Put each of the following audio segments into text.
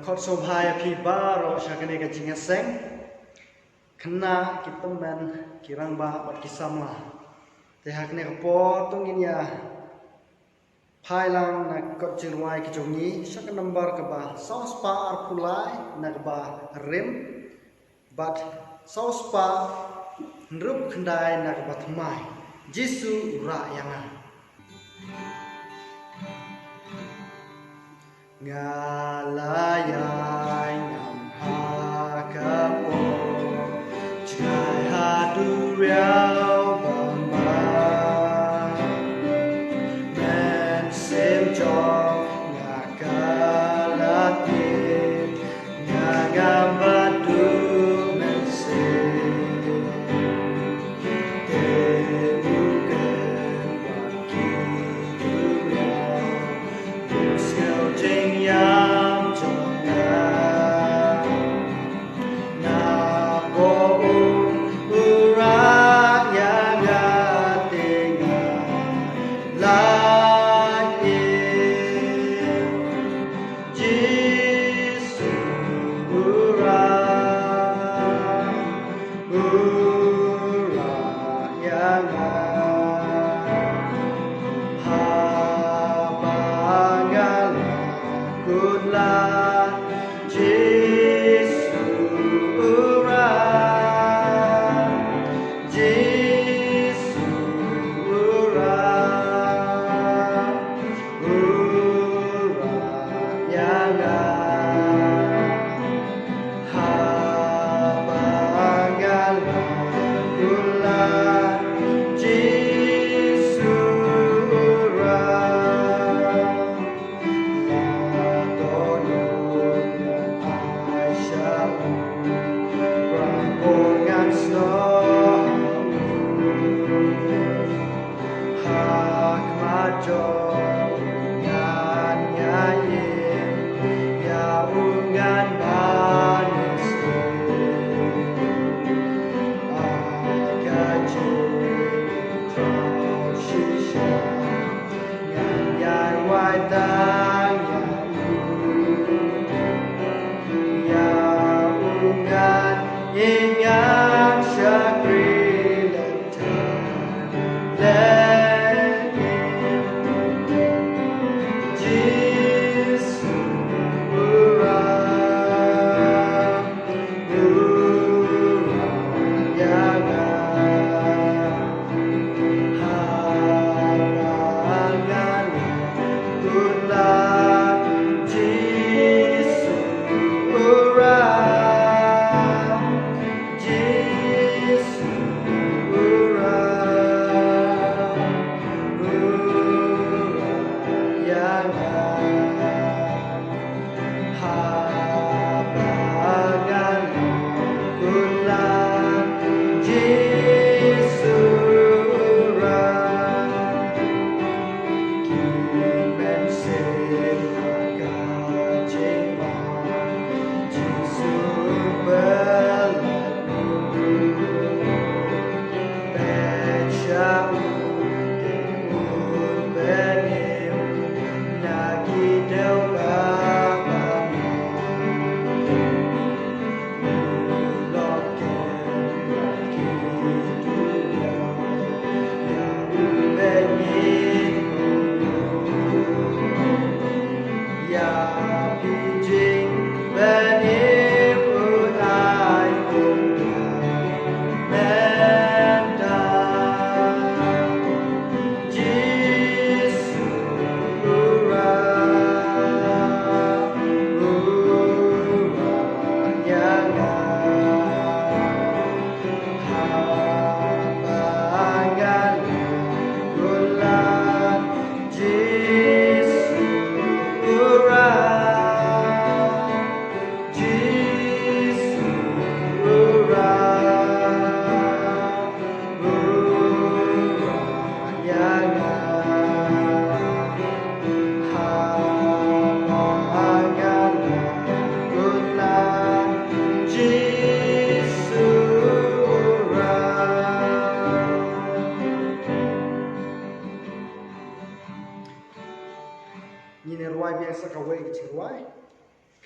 khot sobhaya pi baroh syakane ka jingiaseng kena kita men kirang ba bat kisamla te hakne ka potong ya phailang na kot jirwai ki jongi syak number ka ba sauspa arpulai na ka ba rim bat sauspa nrup khandai na ka ba thmai Jisu ra yanga ngalayai ngam ha ka po chai ha du riao bang ba men sem jong ngakalatin ngagambatu men sem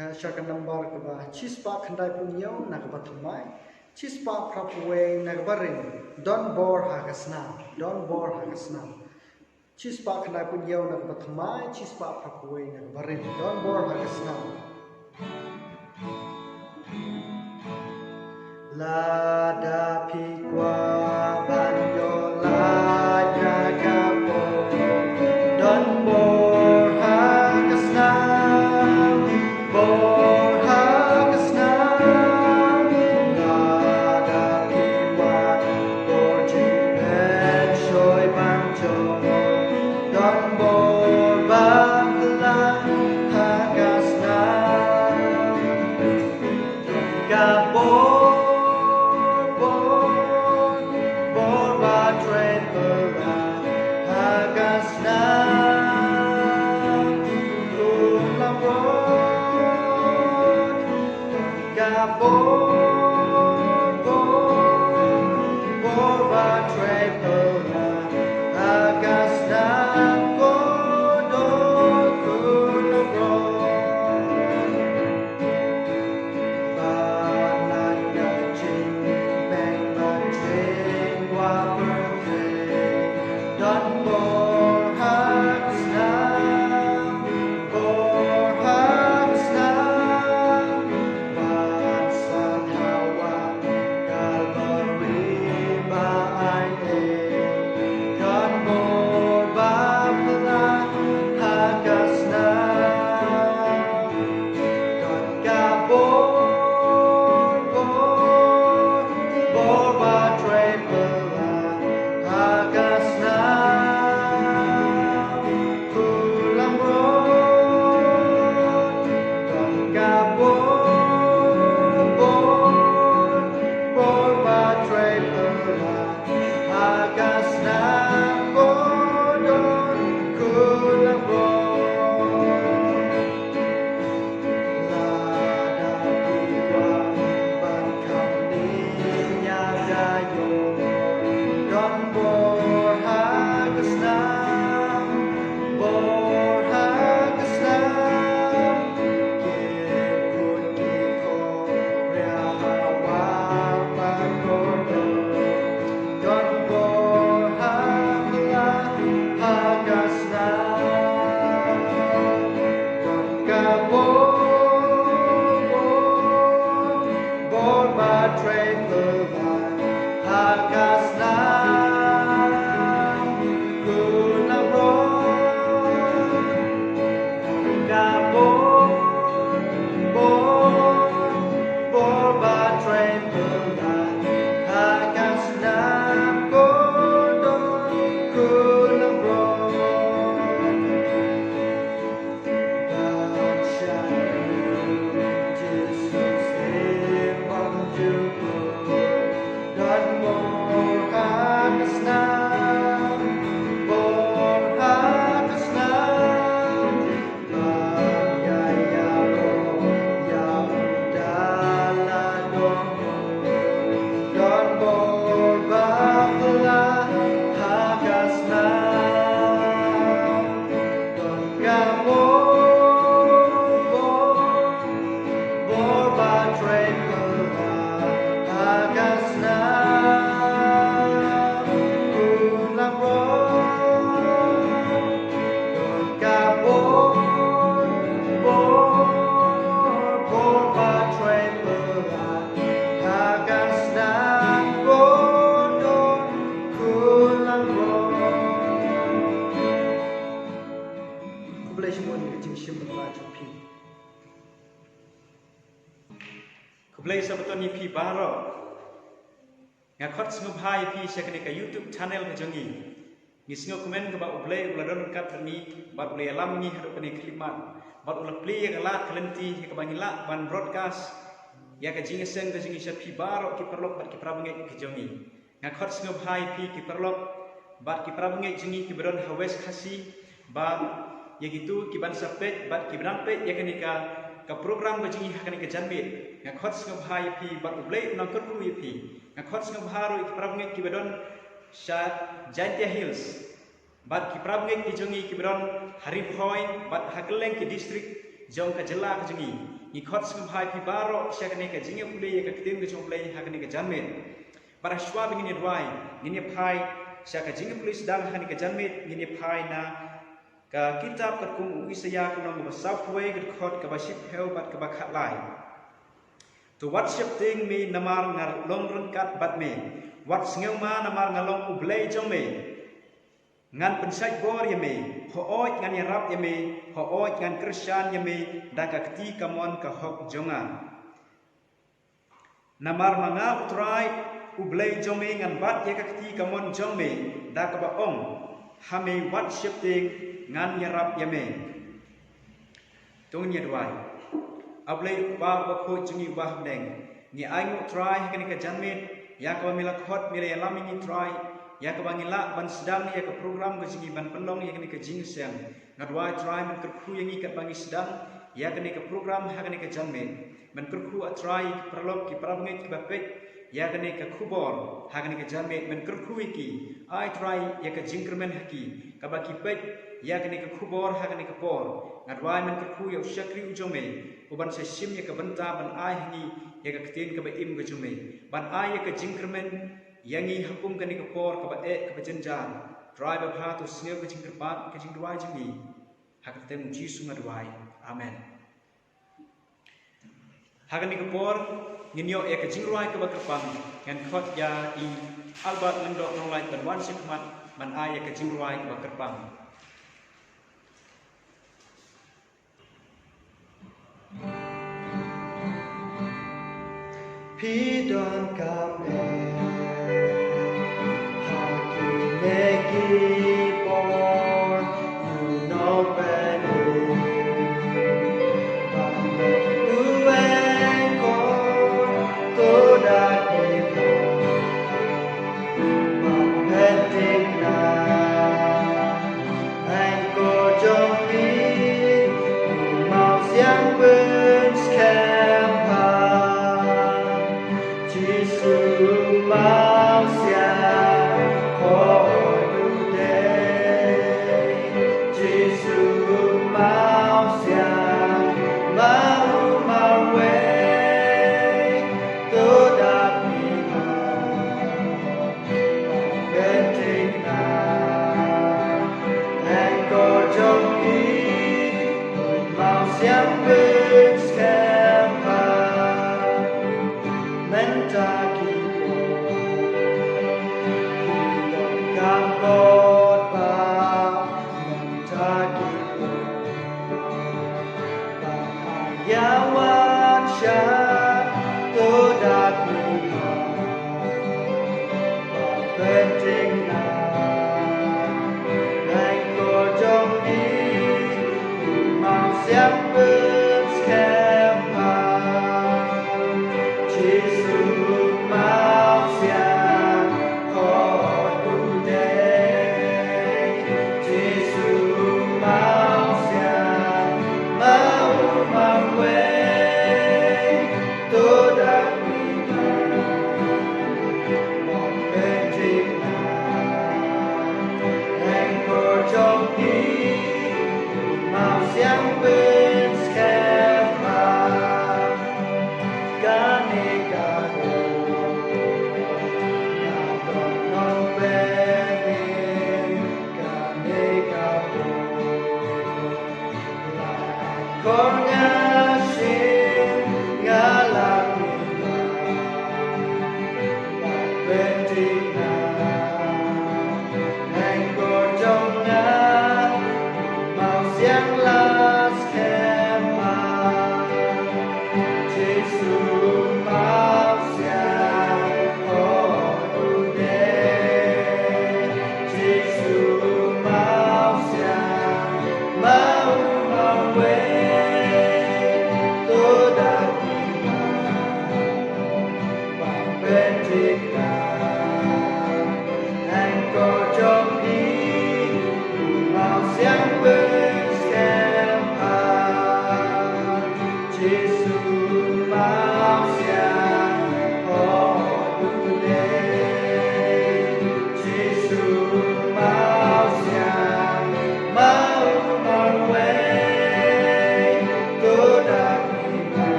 Second number kaba chispa khandai punyo nakaba thamai chispa prapuwe nakabarin don bor hagasna chispa khandai punyo nakaba thamai chispa prapuwe nakabarin don bor hagasna lada pikwa banyo lada kapo don bor hagasna Kublai sabaton pi baroh khot sngewbha pi sekali ke YouTube channel ke jongi ngisngo komen ke ba ublai uladon kat ni bat ublai alam ni hadu pani klimat bat ulak pli ya kala kalenti ke bangila ban broadcast ya ke jingiaseng ke jingisat pi baroh ki perlok bat ki prabnge ke jongi khot sngewbha pi ki perlok bat ki prabnge jongi ki beron hawes khasi bat ya gitu ki ban sapet bat ki brampe ya kenika ka program bajingi hakani ke janbe khot sngewbha pi bat ublai nangkut ru pi khot sngewbha ro ki prabnge ki bedon shat Jantia Hills bat ki prabnge ki jongi ki bedon Hariphoy bat hakeleng ki district jong ka jela ka jongi ni khot sngewbha pi baroh syakane ka jingiaseng ka khtim ka jongplei hakane ka janmet bara shwa bingin dwai ngini phai syaka jingiaseng sedang hakane ka janmet ngini phai na ka kitab ka kum Isaya ka nong ba sapwei ka khot ka ba ship heu bat ka ba khatlai to wat jingsheptieng mi namar ngar long rengkat bat me wat sngewbha namar ngalong ublei jong me ngan pensai gor yame hooj ngan yarap yame hooj ngan Kristyan yame dan ka kti kamon ka hok jonga namar manga utrai ublei jome ngan bat ye ka kti kamon jome da ka ba ong hame wat jingsheptieng ngan yarap yame tongnya dwai ablei ba khot jingi bah deng ni ai utrai hakani ka janmet ya ka mila khot mila yalami ni trai ya ka bangila ban sedang ya ka program ka jingi ban pendong ya ka jingiaseng ngadwa try man kerku yang ikat bangi sedang ya ka ka program ha ka janme man kerku a try perlok ki pramnget ki bapet ya ka kubor ha ka janme man kerku iki ai try ya ka jingkremen haki ka baki pet ya ka kubor ha ka por ngadwa man kerku ya usyakri ujome uban se sim ya ka benta ban ai hangi ya ka ktin ka ba im ka jume ban ai ya ka jingkremen yangi hukum kani kapor kaba kaba jenjan try ba pha to sngew ka jingkerpat ka jingdwai jingi hakatem Jisu ngadwai amen hakani kapor nginyo ka jingdwai kaba kerpang ngan khot ya I albat ngendok nolai ban wan sikmat man ai ka jingdwai kaba kerpang Pi don kame Neki born, you know better. Uenko, toda kita, mapetikna. Engko jomi, mau siang sngewbha. Jisu mau siang khot.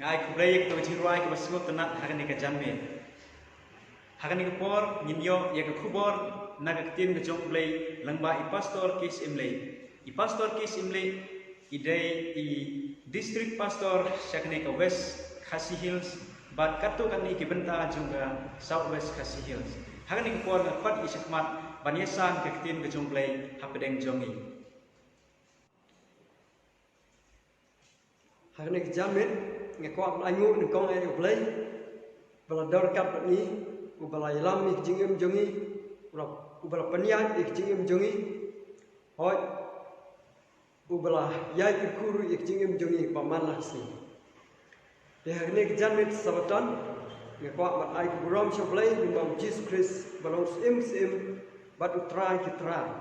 Ngai kublai ke jiruai ke basngot tenat hakani ke janme. Hakani ke por nyinyo ya ke kubor naga ketin ke jong kublai langba I pastor ke Syiemlieh. I pastor ke Syiemlieh idai I district pastor syakni ke West Khasi Hills bat katu kani ke benta juga South West Khasi Hills. Hakani ke por ngakot I sekmat banyesan ke ketin ke jong kublai hapedeng jongi. Hakani ke janme ngakwa angu ngkong ai ublai balador kat ni ubala ilam ik jingim jongi ubala paniat ik jingim jongi hoi ubala yai kuru ik jingim jongi pamanlah si de hakni ke janmet sabatan ngakwa mat ai buram shoblai bim Jesus Christ balong sim bat utrai kitrai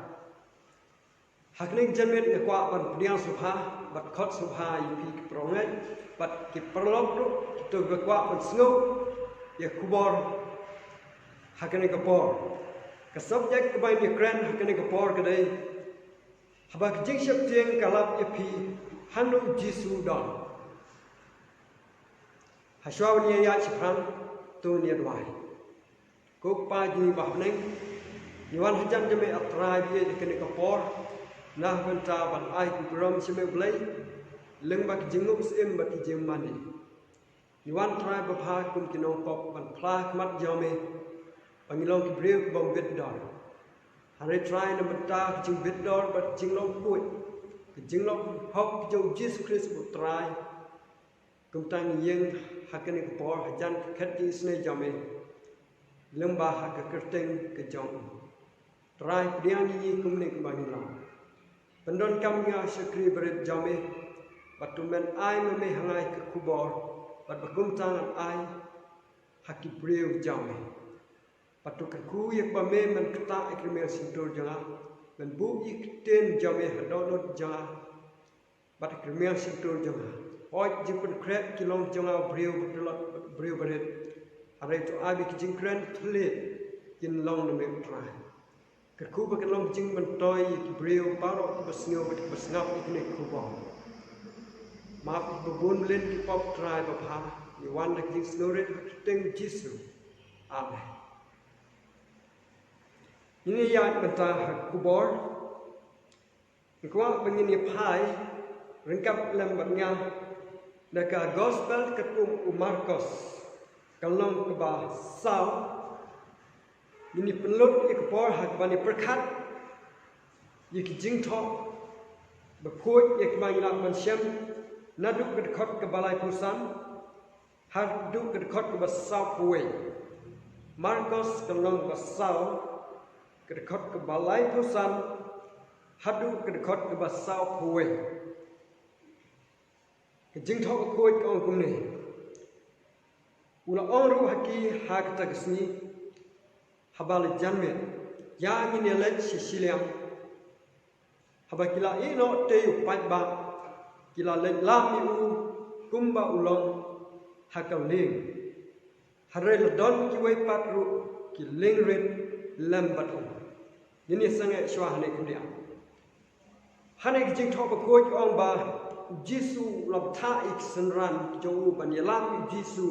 hakni ke janmet ngakwa ban pniang subha bat khot subha ipi prongai bat ki perlop tu bekwa ban sngu ya kubor hakane kapor ka subject by the grand hakane kapor kadai haba jingsheptieng kalap epi Hangno Jisu don haswawnia ya chipran tu ni adwai ko pa ji bahning yuan hajan jame atrai bi hakane kapor nah benta ban ai ku ram sime blai leng bak jingup sim bak jing mani yuan trai bapha kum kinong pop ban pla mat jome pangilong ki breu bom bit dor hare trai na bata jing bit dor bat jinglong pui ki jinglong hok jo Jesus Christ bu trai kum tang yeng hakane ko por hajan khat ki sne jome leng ba hak kerteng ke jong trai priang ni kum ne bangilong pendon kam nga sekri berit jome batumen ai me hangai ke kubor bat bagum tangan ai haki breu jame patu ke ku yak ba me men kata ekrimel sintur janga men bu ik ten jame hadonot janga bat ekrimel sintur janga oi jipun krek kilong janga breu breu berit are to abi ki jingkren thle kin long no me try ke ku ba long jing men toy ki breu baroh basngo bat basngap ikne kubor maaf bubun len ki pop try bapha you want the king snoret teng Jisu amen ini ya benta kubor kwa bengini pai rengkap lembatnya daka gospel ketum Markus kalong ke ba sau ini pelut ikbor hak bani perkat yik jing thok beput yak bani lam syam naduk ke khot ke balai pusan haduk ke khot ke basau kuwe Markus kalong basau ke khot ke balai pusan haduk ke khot ke basau kuwe ke jing thok kuwe ong kumne ula ong ru haki hak tagsni habal janme ya ni le Syiemlieh habakila ino te upai ba kila le la mi u kumba ulong hakal ling hare le don ki wei patru ki ling red lambat ini sange shwa hane kundia hane ki jing thok ko ong ba Jisu lob tha ik sanran jong ban yalam Jisu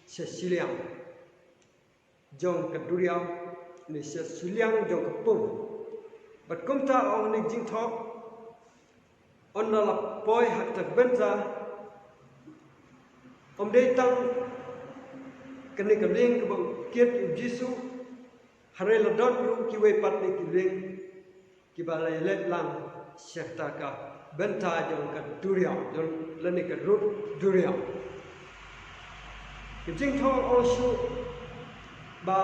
Syiemlieh jong keduriau ni Syiemlieh jong kepung bat kumta ong ni jing thok on la poi hak tak benta om de tang kene keling ke kiet Jisu hare la dot ru ki we pat ni kiling ki balai let lang syakta ka benta jong keduriau jong lene ke rut duriau jing thok ong shu ba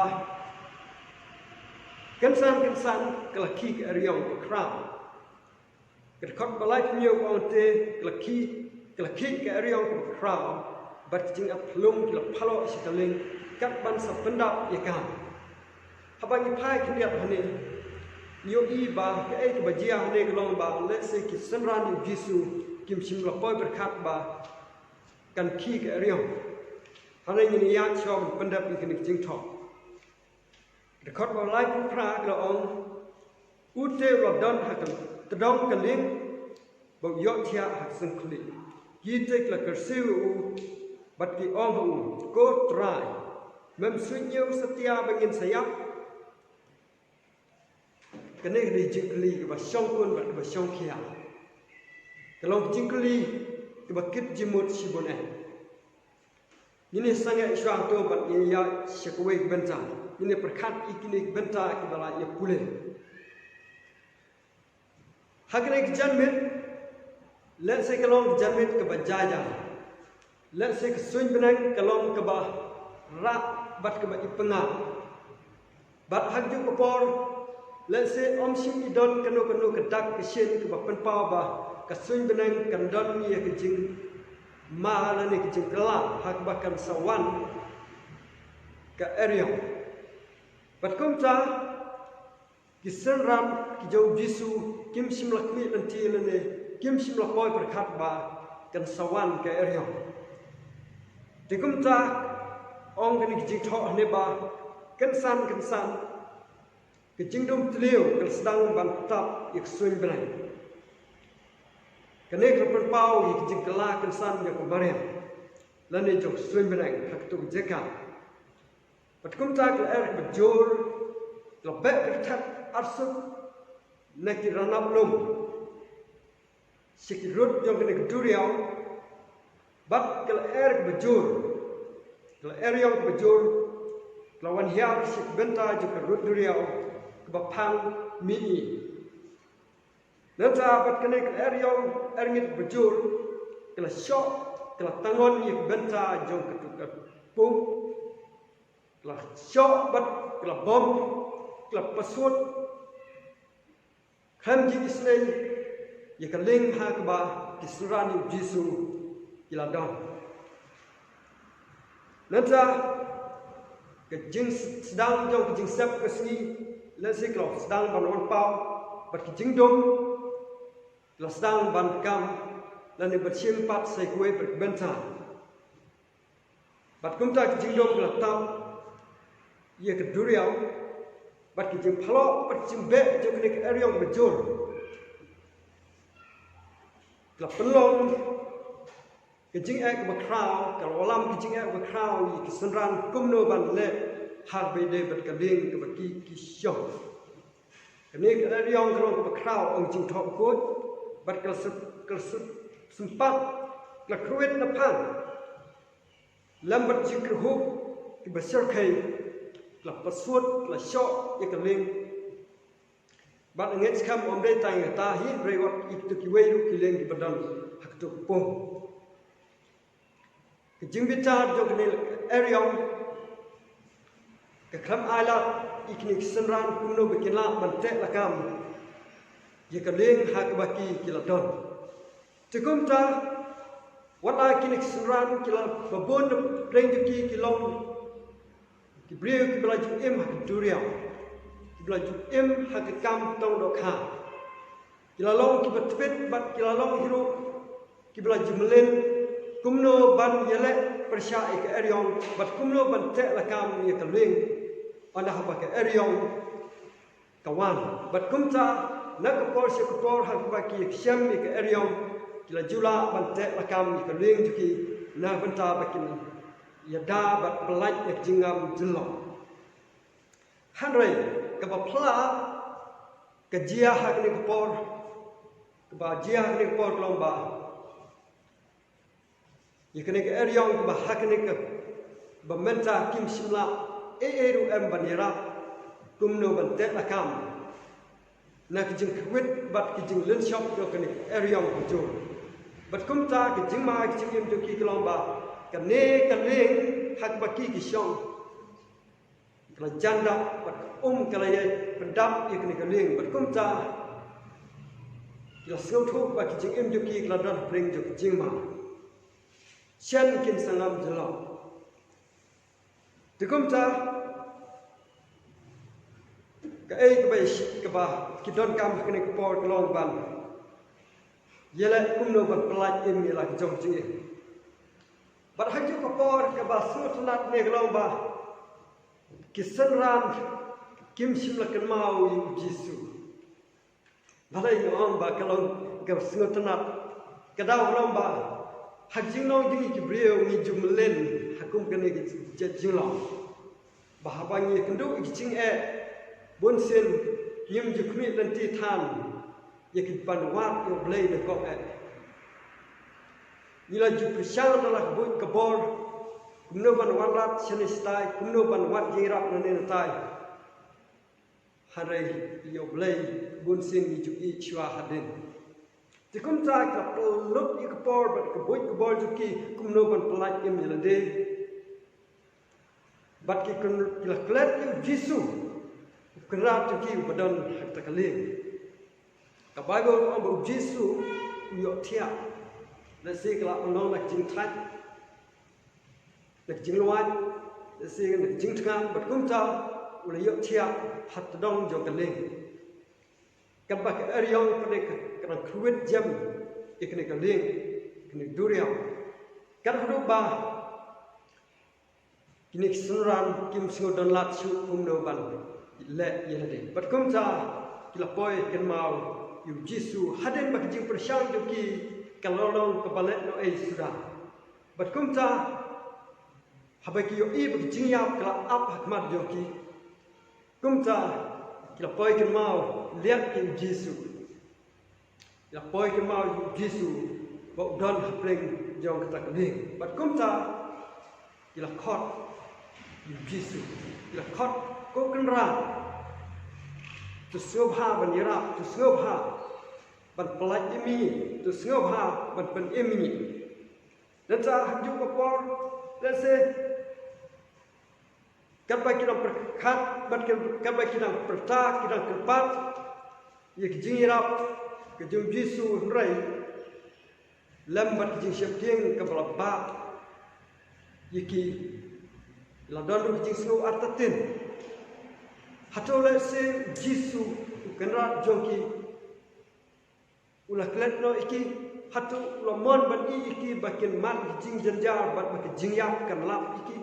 kensan kelaki ke riong ke kram ke khot balai pnyo ong te kelaki ke riong ke kram bat jing ap lung ke phalo sikaling kat ban sa pendap yakam habang pai khniat hane nhiều y bà cái bà gia này cái lòng bà lẽ sẽ cái sân ran nhiều Jisu kim sim là bôi berkat bà cần khi cái riêng hắn này nhìn nhát cho mình phân đập cái này chính thọ để khot vào lại cũng phá cái ông út tê là đơn hạt từ đông cái liếng bảo dọn thia hạt sân khli ghi tê là cái siêu bát cái ông cố trai mem suy nhiều setia bangin sayap cái này đi jingli cái bà song quân và bà song kia cái lòng jingli cái bà kít jimut sibon này ini sangat syang tu bat ini ya syakwe benta ini perkat ikini benta ki bala ya pule hakne ki janmit let se kalong janmit ke bajaja let se ke suin benang kalong ke ba ra bat ke ba ipenga bat hak ju popor let se om sim idon kanu kanu ke dak ke shin ke ba penpa ba ke suin benang kandon ya ke jing mahala ni kecil kelak hak bahkan sawan ke area. Batkum ta kisan ram kijau Jisu kim simlak mi nanti lene kim simlak boy berkat ba kan sawan ke area. Tikum ta ong kini kijing thok ne ba kan san kijing dum tliu kan sedang bantap ik suin benai. Kerana kerana pau yang jengkelah kensan yang kemarin, lalu jok swim berang hak tu jeka. Patkum tak air berjor, lebih kertat arsuk nak diranap lum. Sikirut yang kena keduriau, bat kalau air berjor, kalau air yang berjor, lawan hiar sik benta jok kerut duriau kebapang mini. Nanti apa kena air ngit berjur, kena shock, kena tangon yang benta jong ketukar pum, kena shock bat, kena bom, kena pesut, hamji isnei, yang keling hakba kisrani Jisu iladan. Nanti kejing sedang jong kejing sep kesni, lesi kalau sedang bangun pau, berkejing dom. Telah sedang bankam dan bersimpat saya kue berbentang. Bat kumta kijingdom keletap ia keduriau. Bat kijing palok bercimbek jauh kena ke eriong berjur. Telah pelong kijing ek berkrau. Kalau alam kijing ek berkrau ia kesenran kumno ban le har bede berkading ke baki kisyong. Kena ke eriong kalau berkrau ong jing thok kot. Bat kersut sempat kelakruit napan lambat jikrhub ki besarkai kelapasut kelasok ya keling bat nget skam omde tang ta hi rewat itu ki weiru kileng ki badan hak tu pom ki jingbitar jog ne eriong ke kram ala ikni senran kuno bekina mantek lakam ia keling hak baki kila don. Cukup ta, wala kini keseran kila babon renjuki kilong, kibriu kibelaju im hak duriau, kibelaju im hak kam tong dokha. Kila long kibetfit bat kila long hiru, kibelaju melin, kumno ban yelek persya ke eriong, bat kumno ban tek lakam ia keling, anda haba ke eriong kawan. Bat kumta nak kepor si kepor hak baki kiam ke eriong kila jula bantek lakam ke ling juki na benta bakin ya da bat pelaj ek jingam jelong hanrei ke bapla ke jia hak ni kepor ke ba jia hak ni kepor lomba ya kene ke eriong ke ba hak ni ke bamenta kim simla eru em banira kumno bantek lakam nak kijing kwit bat kijing len shop do kene eriong kujur bat kumta kijing ma kijing yem do ki kelomba kane kaleng hak baki ki syong kala janda bat kala ye pendap ye kene kaleng bat kumta kila sngau thuk bat kijing yem do ki kala dan bring do kijing ma chen kin sangam jelo tikumta ke ba kidon kam kene ke por kelong ban yele kumno ban pelaj im la jong jingi bat haju ke por ke ba sut nat ne kelong ba kisan ran kim sim la ken mau yu Jisu balai ngong ba kelong ke sut nat ke dau kelong ba hajing nong jingi ki brio ni jumlen hakum kene ke jinglong ba habangi kendu jing bun sin yim jukmi dan ti than yakin pan wat yo blay de ko nila ju pisang dalah bun kabor kumno ban walat senistai kumno ban wat jirap nanen tai harai yo blay bun sin ju i chwa hadin tikum ta ka peluk ik por bat kabor juki kumno ban pelaj im yelade bat ki kun kila klet Jisu kerat juki badan hakta kaling ka Bible abu Jisu yo tia la se kala onong nak jing thai nak jing luai la se nak jing thang bat kum ta ula yo tia hat dong jo kaling kan ba ka ariong pade ka kruit jam ikne kaling kne duriam kan hu ba kini sunran kim singo don lat su kum no ban le yelade bat kum ta kila poi ken mau yu Jisu haden bak jing persang joki kalolong kebalet no ei sudah bat kum ta habaki yo i bak jing yap kala ap hakmat joki kum ta kila poi ken mau liat yu Jisu kila poi ken mau yu Jisu bok don hapreng jong kata keling bat kum ta kila khot yu Jisu kila khot ko ken ra tu sngewbha ban yara tu sngewbha ban pelaj imi tu sngewbha ban pen imi dan sa ju ko por dan se kan ba kira perkhat ban kan ba kira perta kira kerpat ye jingiap ke jung Jisu rai lam ban jingsheptieng ke balaba yiki la don jing sngeu artatin hatole se Jisu kenrat joki ulah klet no iki hatu lomon ban iki bakin man jing janjar bat bakin jingiap kan lap iki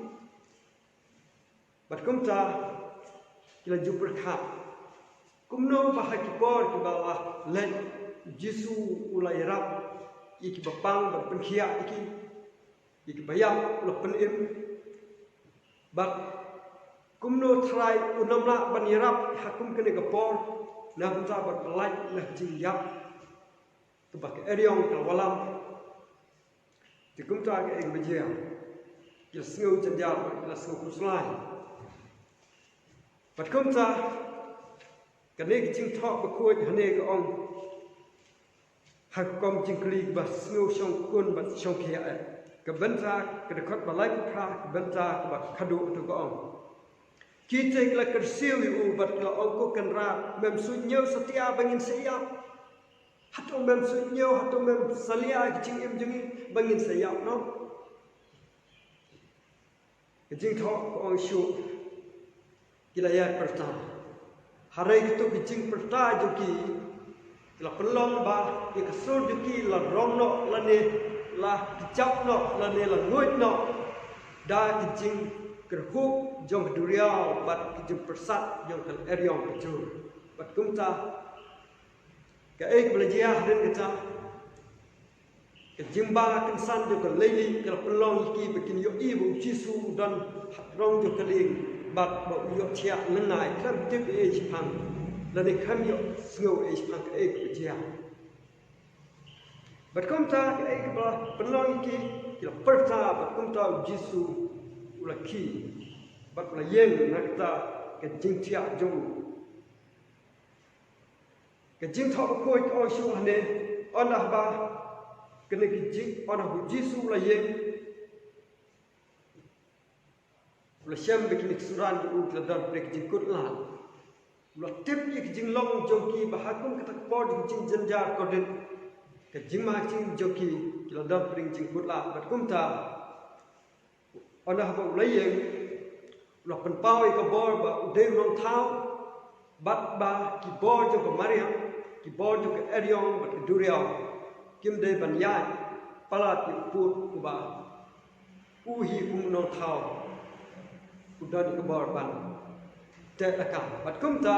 bat kumta kila jupur kha kumno bahaki por ki bawah len Jisu ulai rap iki bapang bat pynkhreh iki bayam lo penim bat kumno try unamla ban yarap hakum kene kapor na buta bat pelaj lah jingiap ke bak eriong ke walam tikum ta ke eng bejia ke sngeu janjar ke sngeu kuslai bat kum ta kene ke jing thok bakoi hane ke ong hakom jingkli bas sngeu shong kun bat shong khia ke benta ke khot balai pra ke benta ke bak khadu tu ke ong kita kala kersiu yu bat kala ongko kenra mem sunyau setia bangin sayap hato mem sunyau hato mem salia jing im jingi bangin sayap no jing tho ko ong shu kila ya perta harai itu jing perta juki kila pelong ba ki kasur juki la rong no la ne la kicap no la ne la ngoit no da jing kerhuk jong duriau bat kijum persat jong kal eriong kecur bat kumta ka ek belajiah dan kita ke jimba kensan jong kal leili kal pelong iki bikin yo ibu Jisu dan rong jong kaling bat bo yo chia lengai kan tip e chipang dan ikam yo sngeu e chipang ka ek belajiah bat kumta ka ek ba pelong iki kal perta bat kumta Jisu ulaki bat la yeng nakta ke jing tia jong ke jing tho ko ko shu hane on Haba kene ke jing on Jisu la yeng la shem be kini suran u la dan brek jing kut la la tip ye jing long jong ki ba hakum ka tak pod jing janjar ko den ke jing ma jing jong ki la dan brek jing kut la bat kum ta on Haba la yeng lo pen pau ka bor ba de long thau bat ba ki bor jo ko Mariam ki bor jo ke Eriong bat ke Duriao kim de ban yai palat ki put ku ba u hi kum no thao u dan ke bor ban te akam bat kum ta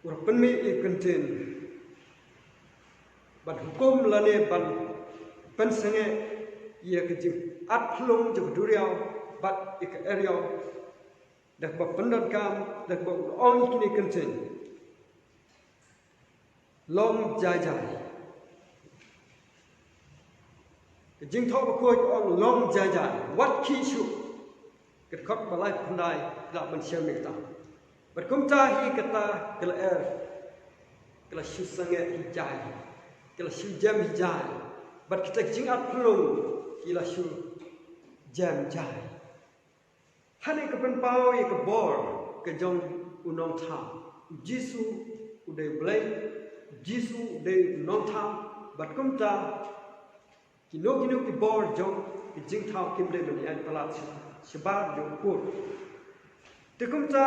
ur penmi i kentin ban hukum lane ban pen senge ia ke jing at plung jo Duriao bat ik Eriong dak ba pendat kam dak ba ong ikini kentin long jai jai ke jing thok ba khoi ong long jai jai wat khi shu ke khot ba lai pandai da ban Syiemlieh ta bat kum ta hi kata kala kala shu sange hi jai kala shu jam hi jai bat kita jing at plung kila shu jam jai hani ke pen pau ye ke bor ke jong unong tha Jisu ude blai Jisu de nong tha bat kum ta kino ki bor jong ki jing thao kim de mani an palat shabar jong pur te kum ta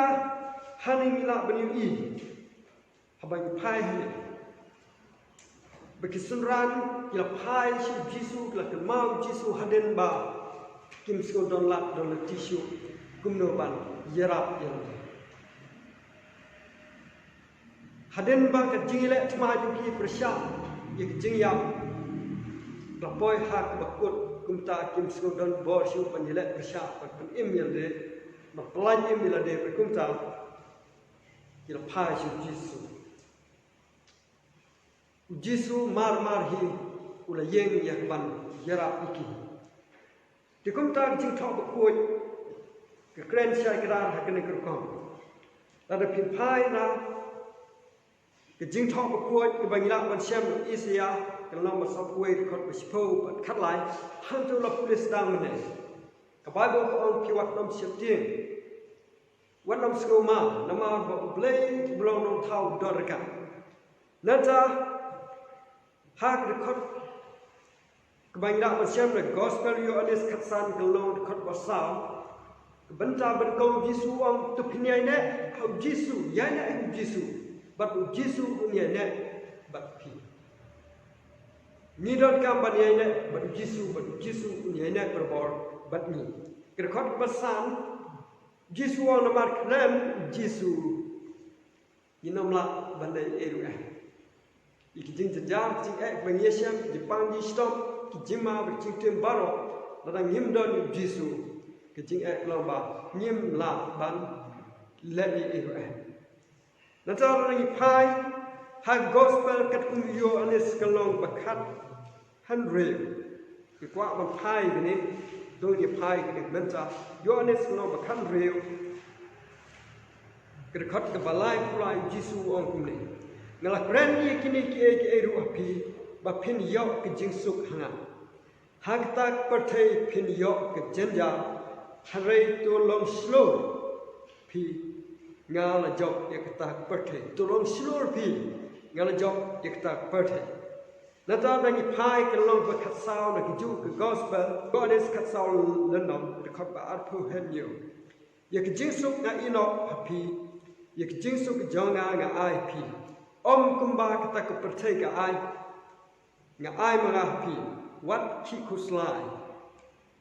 hani mila bani i habai pai hani baki sunran kila pai shi Jisu kila ke mau Jisu haden ba kim sko don lat don tishu kumno ban yerap yang haden ba ke jingile tma juki persya ye ke jingyam lapoi hak bakut kumta kim sko don bor shu panjile persya pan email de ma plan email de kumta kila pai shu Jisu mar hi ula yeng yak ban yerap iki dikumta jing thok bakut ke kren syai kedar hakene kerkom ada pin pai na ke jing thok ba kuat ke bangila ban syam isia ke long ba sop kuai khot ba spo ba khat lai han tu la pulis dang ne ka bible ko on ki wat nom jingsheptieng wat nom skoma nama ba blai blong nom thau dorka nata hak de khot ke bangila ban syam le gospel yo anis khatsan ke long khot ba sao benta berkau Jisu ang tupinyai ne hau Jisu ya ne hau Jisu bat Jisu punya ne bat pi ni dot kam ban ne bat Jisu punya ne berbor bat ni kerkhot pesan Jisu ang namar krem Jisu inomla bandai eru iki jing jam jing bengyesiam jipang di stop ki jima bercingtem baroh ladang himdon Jisu kecing lomba nyim la ban leli nata orang pai ha gospel kat yo anis kalong bakat handre ki kwa ban pai ni do ni pai ni menta yo anis kalong bakat reu ke khat ke balai pulai Jisu ong kumni ngala kren ni kini ki ru api ba phin yo ke jing suk hanga hak tak perthei phin yo ke jenja Hari tolong slow pi ngala job ekta perthei tolong slow pi ngala job ekta perthei nata bangi pai kalong ba khatsau na ki ju ke gospel god is khatsau lenom de khot ba arpu henyo ye ki jingsuk na ino pi ye ki jingsuk jong nga ai pi om kumba kata ke perthei ga ai nga ai ma pi wat ki kuslai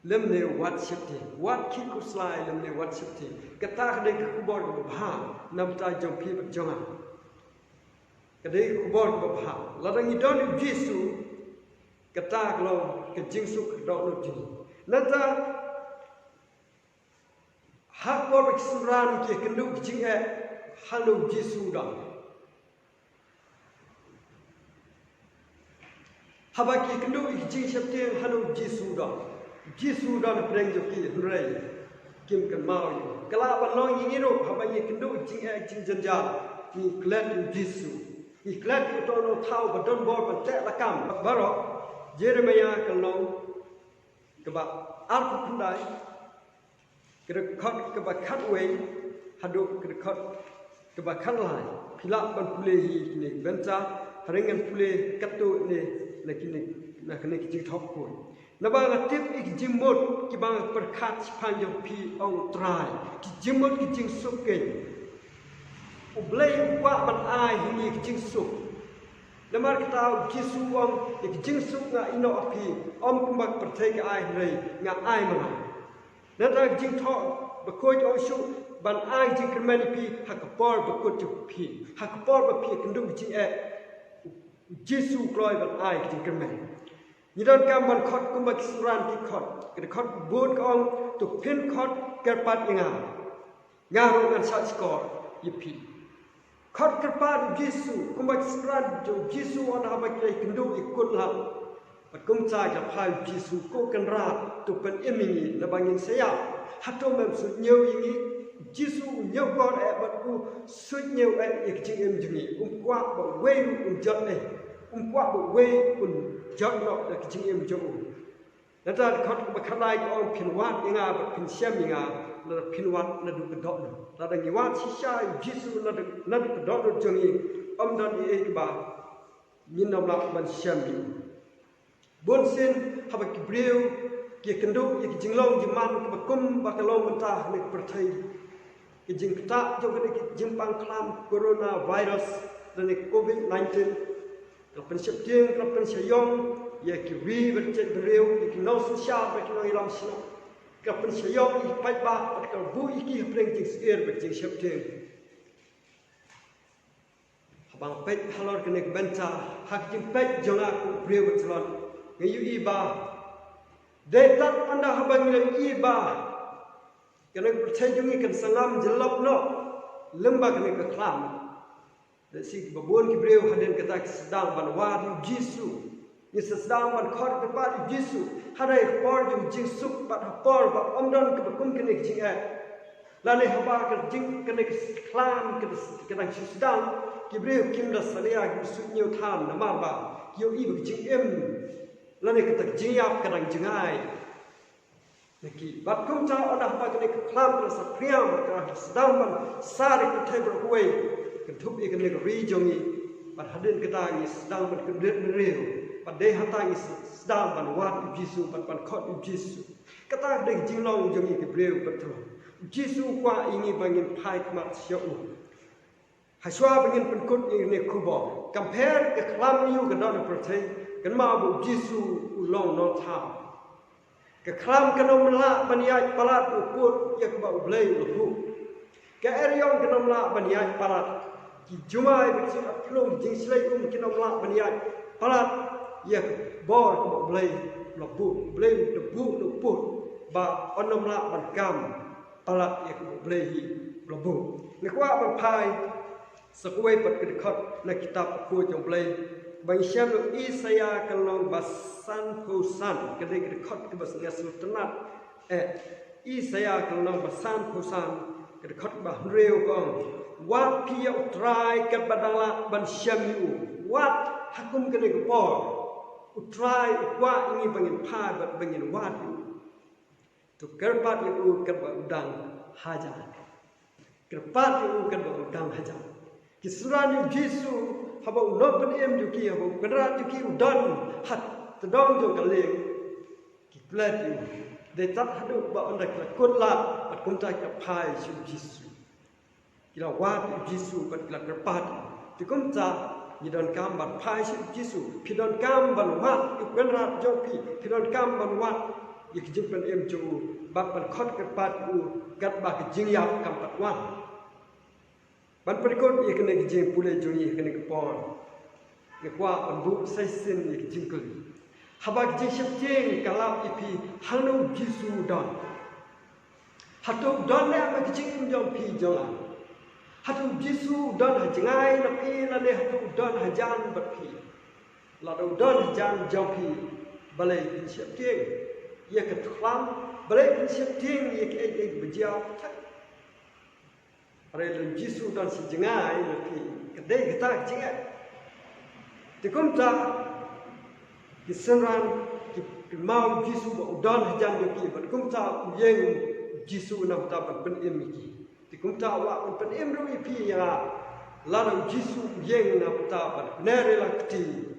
lemne wat shifti wat ki kuslai lemne wat shifti kata de kubor ko bha namta jom pi ba jonga kade kubor ko bha ladang idon Jisu kata glo ke jingsuk do no ji nata hak bor kisran ki kendu jing halu Jisu da Haba ki kendu jingsheptieng halu Jisu da Jisu dan preng joki hurai kim kan mau kala balong yingiro haba ye kendo jing janja ni klat Jisu ni klat to no thau ba don bor ba te la kam baroh Jeremiah kalong ke ba arku pandai ke khot ke ba khat we hadu ke khot ke ba khat lai phila ban pule hi ni benta harengan pule katu ni lakini na kene ki jing thok ko na ba tip ik jimot ki bang perkhat pan yo pi ong trai ki jimot ki jing suke ublei kwa ban ai hini jingsuk lemar kita Jisu om jingsuk nga ino api om kumbak pertai ka ai rei nga ai mana nata jing tho bakoi om shu ban ai jing kermani pi hakapor bakut ju pi hakapor ba pi kendung jing Jisu kloi ban ai jing kermani ni don kam ban khot kumbak suran ki khot ke khot bun ka om tu pin khot kerpat nga ro ngan sa skor yipi khot kerpat Jisu kumbak suran jo Jisu on haba kai kendung ikut lam pat kum cha ja phai Jisu ko kan ra tu pen emini na bangin saya hatom mem su nyeu yingi Jisu nyeu god e bat ku su nyeu e ik jing em jingi kwa ba we jot e kwa ba we jot no da jing em jo na ta khot ba khalai on phin wat nga ba phin siam nga na phin wat na du dot no ta da ngi wat si sha Jisu na du dot no jingi om dan e ba min nam la ban siam ni bon sin haba ki breu ki kendo ki jinglong jiman ki kum ba kalong mentah ni perthai ki jing ta jo ki jing pang klam corona virus dan ni covid-19 ka penseptieng ka pensayong ya ki wi bercet breu ki no su sha ba ki no ilam sino ka pensayong i pai ba ka bu ki preng jing sir ba jing septieng habang pet halor ki nek benta hak jing pet jonga ku breu bercelon ngayu iba detat anda habang nilai iba kena percaya jungi kan sangam jelap no lembag ni ke klam si babon ki breu haden kata sedang ban wadi Jisu ni sedang ban khot ke ba Jisu hadai por jung jingsuk bat por ba omdon ke bekum kene jing lane haba ke jing kene klam ke kadang sedang ki breu kim da salia ki su nyau tham na ma ba yo iba jing em lane kata jingiap kadang jingai niki bat kum cha odah pa kene klam ke sapriam ka sedang ban sari ke table huai ke thup i kene ri jongi bat hadin kata ni sedang ban kedret reu bat de hata ni sedang ban wat Jisu bat ban khot Jisu kata de jinglong jongi ke breu bat tro Jisu kwa ini bangin phai mat syau haswa bangin penkut ini kubo compare ke klam yu ke don perthai kan ma bu Jisu ulong no tha ke klam kanom la baniai palat uput yak ba blai lu ke eriong kanom la baniai palat ki jumai bi atlong jing slai kanom la baniai palat yak bor ko blai lu blai lu put ba onom la ban kam palat yak blai lu ni kwa ban phai sakwai pat ke khot na kitab ko jong blai bang syam Isaya kalong basan husan kedek khot ke bas ngasl tenat Isaya kalong basan husan kedek khot bah reu kong wat pia utrai ke badala ban syam wat hakum kedek por utrai wa ini bangin pha bat bangin wat tu kerpat yu ke udang haja kerpat yu ke udang haja kisran Jisu haba unok ben em juki haba berat juki udan hat tedong jo kaleng ki plat yu de tat hadu ba onda kut la pat kum ta ka phai su Jisu kila wat Jisu pat kila kerpat ti kum ta ni don kam ban phai su Jisu pi don kam ban wat yu ben rat jo pi don kam ban wat yik jing ben em ju ba ban khot kerpat u gat ba ki jing yap kam pat wat ban perikot ia kena jing pulai jungi kena kepon ke kwa ambu sai sin ia jingkul haba jingsheptieng kalap ipi Hangno Jisu don hatu don le apa jing jong pi jong hatu Jisu don hajangai na pi la le hatu don hajan bat pi la do don hajan jong pi balai jingsheptieng ia ke klam balai jingsheptieng ia ke berjiau tak Relu Jisu dan si jengai nanti kedai kita jengai. Tikum tak kisenran ki mau Jisu ba udan hajan doki ban kum tak yeng Jisu nam ta ban pen em ki. Tikum tak wa pen em ru pi ya lalu Jisu yeng nam ta ban nere la kti.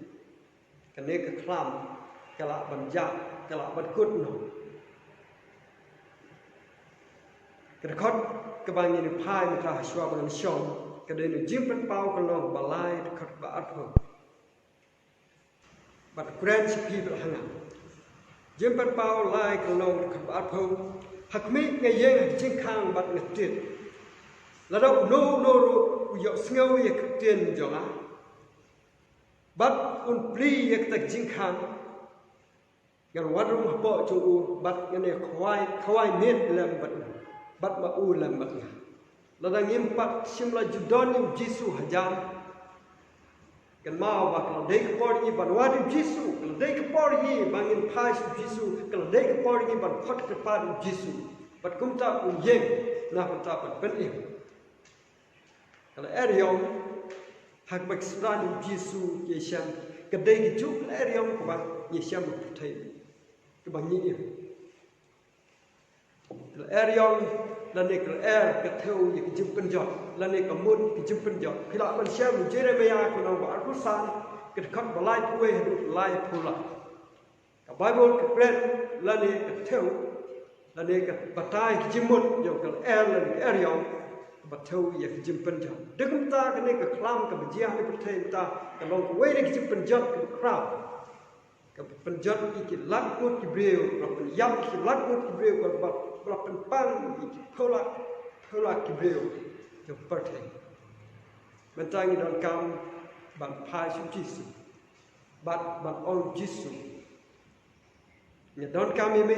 Kene ke klam kala ban ja kala ban kut no. Kedekot kebangin phai mitra haswa ban syong cái đây là jim pen pau cái nó bà lai khát bà ắt hơn but grand people hang out jim pen pau lai cái nó khát bà ắt hơn hắc mi ngày giang chính khang bát ngật tiền là đâu no yo sngo ye tiền jo á bắt un pli ye tak chính khang gan warum habo chu u bắt cái này khawai miet làm bắt mà u làm bắt là đang nghiêm bắt Syiemlieh Judan im Jisu hajam kan mau bak la dei kepor ni ban wadi Jisu la dei kepor ni bangin phai Jisu la dei kepor ni ban khot kepa Jisu bat kumta un yeng na pata pat pen im kala eriom hak bak sran Jisu ye sham ka dei ki chu la eriom ko ba ye sham thai ke bang ni im la eriom là này cái cái theo những cái chim phân giọt là này có muôn cái chim phân giọt khi lại mình xem mình Jeremiah của nó bảo rút san cái khăn và lai quê hay lai phù lại cái Bible cái brand là này cái theo là này cái bát tai cái chim muôn dùng cái là cái Arion bát theo những cái chim phân giọt đức chúng ta cái này cái clam cái bia hay bát thêm ta cái lòng cái quê này cái chim phân giọt cái crown cái phân giọt cái lát cốt cái bêu rồi cái yam cái lát cốt cái bêu còn bát berapa pang thola kibreu yang penting mentangi dalam kam ban pai su Jisu ban on Jisu ngadon kam ini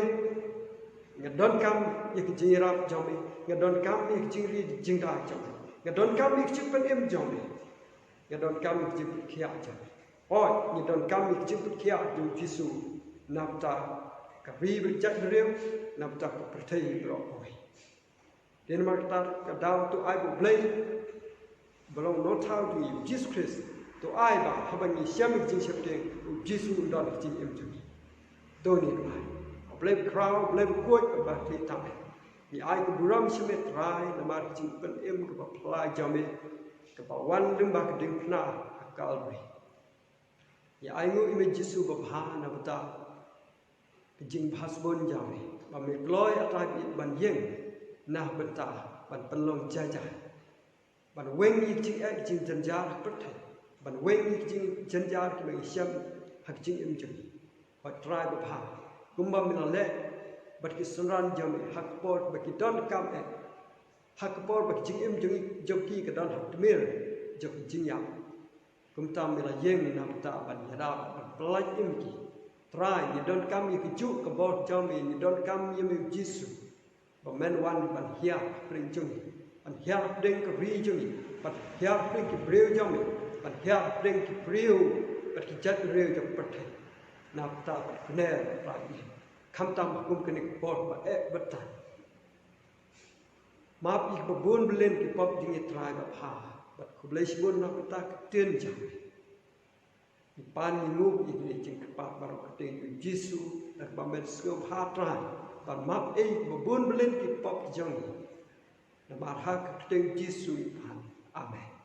ngadon kam yang jingrap jami ngadon kam yang jingri jingda jami ngadon kam yang jimpen em jami ngadon kam yang jimpen kia jami oi ngadon kam yang jimpen kia du Jisu namta kami berjak beliau nak tak percaya berapa. Dan mereka kadang tu ai boleh belum not how to Jesus Christ tu ai bah haba ni Syiemlieh jingsheptieng Jisu dan jingiaseng. Tu ni lah. Boleh crowd boleh kuat bah kita. Ni ai ku buram semet rai nama jingpen em ke pelai jame ke bawan lembah keding kena Calvary. Ni ai ngu image Jisu bapa na betul. Jing hasbon jami bami gloi atai ban yeng nah bentah ban penlong jajah ban weng yik jing jing janjar perthai ban weng yik jing janjar ki bagi syam hak jing im jing ba trai ba pha kumba min le bat ki sunran jami hak por ba ki don kam hak por ba jing im jing joki ka don hak mir jok jing ya kum tam mila yeng na ta ban yada ban plai im ki try you don't come you keju ke bawah jami you don't come you me Jisu but men one ban hiap pring chung ban hiap ding ke ri chung ban hiap pring ke breu jami ban hiap pring ke breu ban ki jat breu jok perthai na ta ne rai kham tam kum ke nik bor ba betan map ik babun belen ki pop ding try ba pha bat kublai sibun na ta tien jami pan nguk ini jing kepat baroh keting Jisu dan bamen sngewbha trai ban map babun belen ki pop jong na bar hak keting Jisu amen.